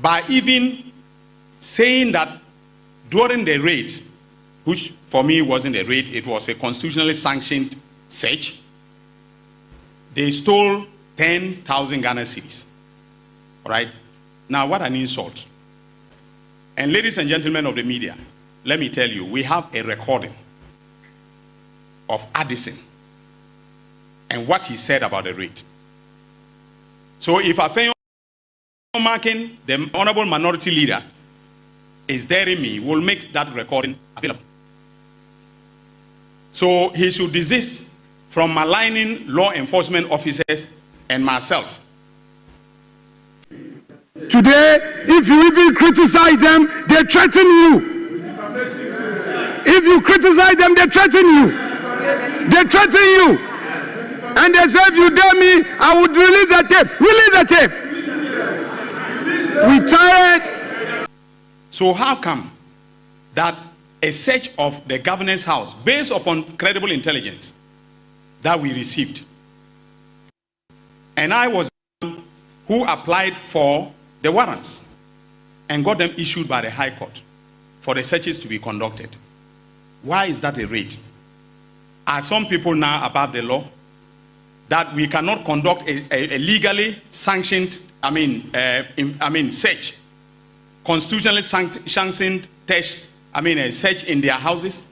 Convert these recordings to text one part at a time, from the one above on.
by even saying that during the raid, which for me wasn't a raid, it was a constitutionally sanctioned search, they stole 10,000 Ghana cedis. All right? Now, what an insult. And ladies and gentlemen of the media, let me tell you, we have a recording of Addison and what he said about the raid. So if Afenyo Markin, the honorable minority leader, is daring me, we'll make that recording available. So he should desist from maligning law enforcement officers and myself. Today, if you even criticize them, they threaten you. If you criticize them, they threaten you. They threaten you. And they say, if you dare me, I would release the tape. Release the tape. We tired. So how come that a search of the governor's house, based upon credible intelligence that we received, and I was the one who applied for the warrants and got them issued by the High Court for the searches to be conducted. Why is that a raid? Are some people now above the law that we cannot conduct a legally sanctioned, search, constitutionally sanctioned test, a search in their houses?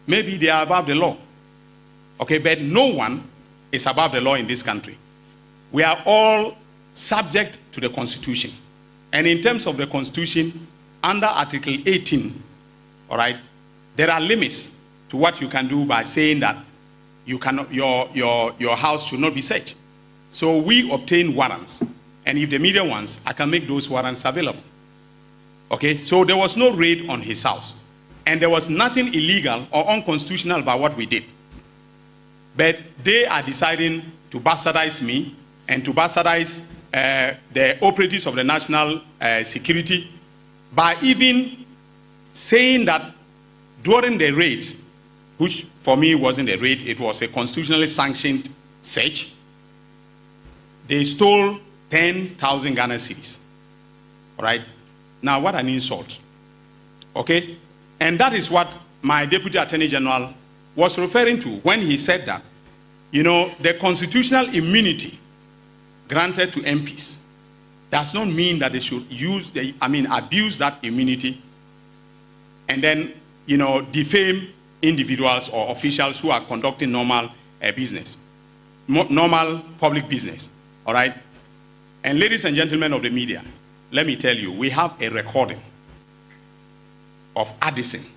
Maybe they are above the law. Okay, but no one is above the law in this country. We are all subject to the Constitution. And in terms of the Constitution, under Article 18, all right, there are limits to what you can do by saying that you cannot, your house should not be searched. So we obtain warrants. And if the media wants, I can make those warrants available. Okay, so there was no raid on his house. And there was nothing illegal or unconstitutional about what we did. But they are deciding to bastardize me and to bastardize the operatives of the national security by even saying that during the raid, which for me wasn't a raid, it was a constitutionally sanctioned search, they stole 10,000 Ghana cedis. All right? Now, what an insult. Okay? And that is what my Deputy Attorney General was referring to when he said that, you know, the constitutional immunity granted to MPs does not mean that they should use abuse that immunity and then, you know, defame individuals or officials who are conducting normal business, normal public business. All right? And ladies and gentlemen of the media, let me tell you, we have a recording of Addison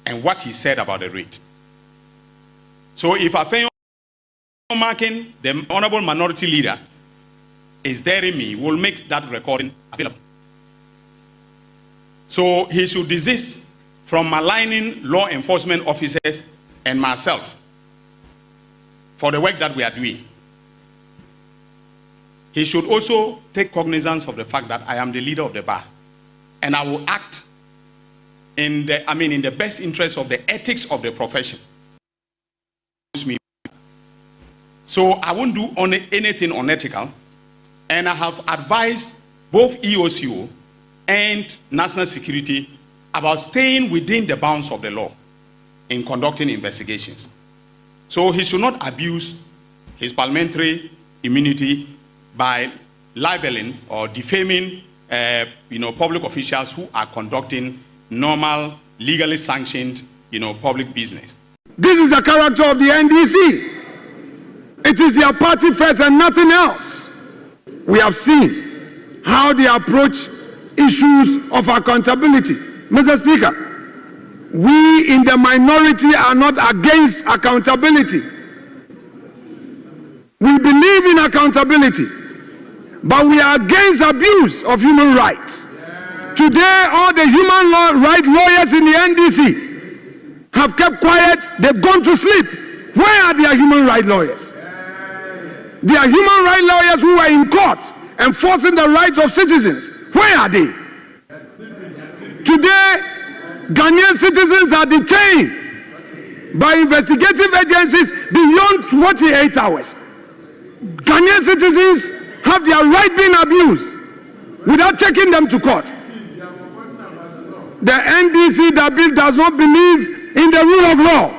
and what he said about the raid. So if Afenyo Markin, the honorable minority leader, is daring me, we'll make that recording available. So he should desist from maligning law enforcement officers and myself for the work that we are doing. He should also take cognizance of the fact that I am the leader of the bar, and I will act in the best interest of the ethics of the profession. So I won't do anything unethical, and I have advised both EOCO and national security about staying within the bounds of the law in conducting investigations. So he should not abuse his parliamentary immunity by libeling or defaming public officials who are conducting normal, legally sanctioned, public business. This is the character of the NDC. It is their party first and nothing else. We have seen how they approach issues of accountability. Mr. Speaker, we in the minority are not against accountability. We believe in accountability, but we are against abuse of human rights. Today, all the human rights lawyers in the NDC have kept quiet. They've gone to sleep. Where are their human rights lawyers? There are human rights lawyers who are in court enforcing the rights of citizens. Where are they? Today, Ghanaian citizens are detained by investigative agencies beyond 48 hours. Ghanaian citizens have their right being abused. without taking them to court. The NDC that bill does not believe in the rule of law,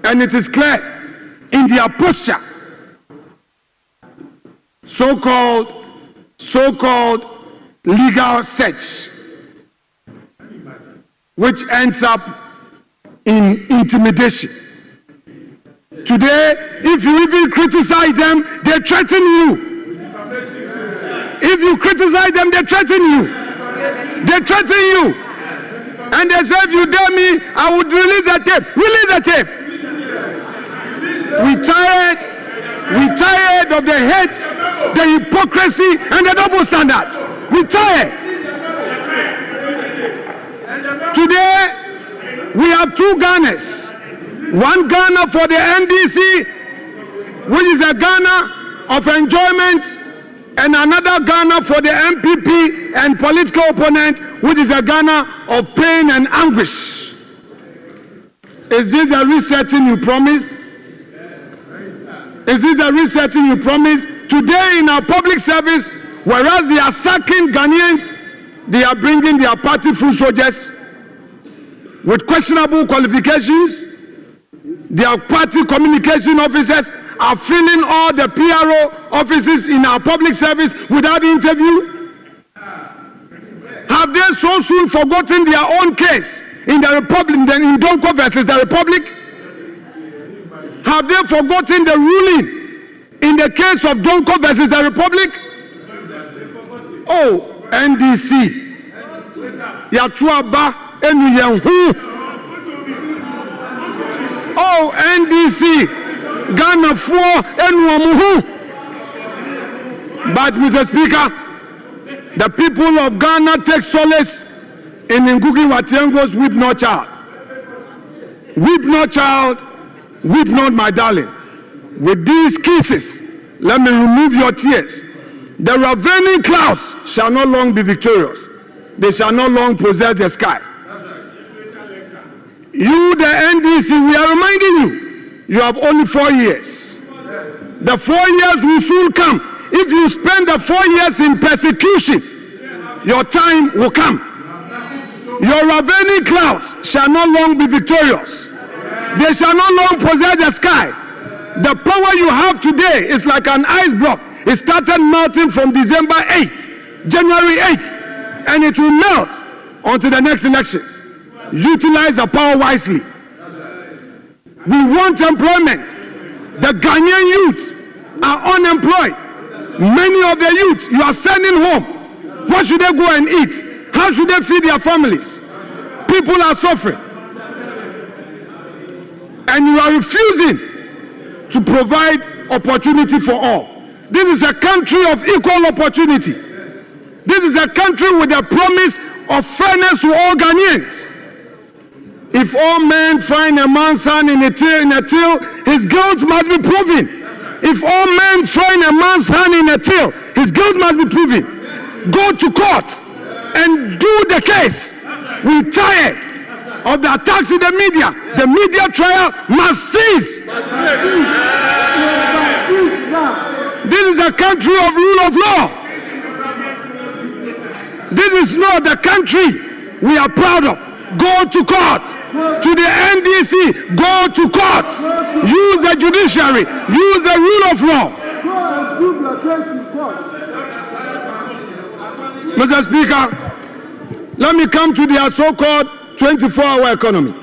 and it is clear in their posture. So-called legal search, which ends up in intimidation. Today, if you even criticize them, they threaten you. If you criticize them, they threaten you. They threaten you. And they say, if you dare me, I would release the tape. Release the tape. We tired of the hate, the hypocrisy, and the double standards. We tired. Today, we have two Ghanas. One Ghana for the NDC, which is a Ghana of enjoyment, and another Ghana for the MPP and political opponent, which is a Ghana of pain and anguish. Is this a resetting you promised? Is this a resetting you promised? Today in our public service, whereas they are sacking Ghanaians, they are bringing their party full soldiers with questionable qualifications. Their party communication officers are filling all the PRO offices in our public service without interview. Have they so soon forgotten their own case in the Republic, in Donko versus the Republic? Have they forgotten the ruling in the case of Donko versus the Republic? Oh, NDC. Yatuaba Enuyenhu. Oh, NDC. Ghana for Enuamuhu. But, Mr. Speaker, the people of Ghana take solace in Ngugi Watiengo's "Weep Not Child." Weep not, child, weep not, my darling. With these kisses, let me remove your tears. The ravening clouds shall not long be victorious. They shall not long possess the sky. You, the NDC, we are reminding you, you have only 4 years. The 4 years will soon come. If you spend the 4 years in persecution, your time will come. Your ravening clouds shall not long be victorious. They shall not long possess the sky. The power you have today is like an ice block. It started melting from December 8th, January 8th, and it will melt until the next elections. Utilize the power wisely. We want employment. The Ghanaian youths are unemployed. Many of the youths you are sending home. What should they go and eat? How should they feed their families? People are suffering. And you are refusing to provide opportunity for all. This is a country of equal opportunity. This is a country with a promise of fairness to all Ghanaians. If all men find a man's hand in a till, his guilt must be proven. If all men find a man's hand in a till, his guilt must be proven. Go to court and do the case. We're tired of the attacks in the media. The media trial must cease. This is a country of rule of law. This is not the country we are proud of. Go to court. To the NDC, go to court. Use the judiciary. Use the rule of law. Mr. Speaker, let me come to their so-called 24-hour economy.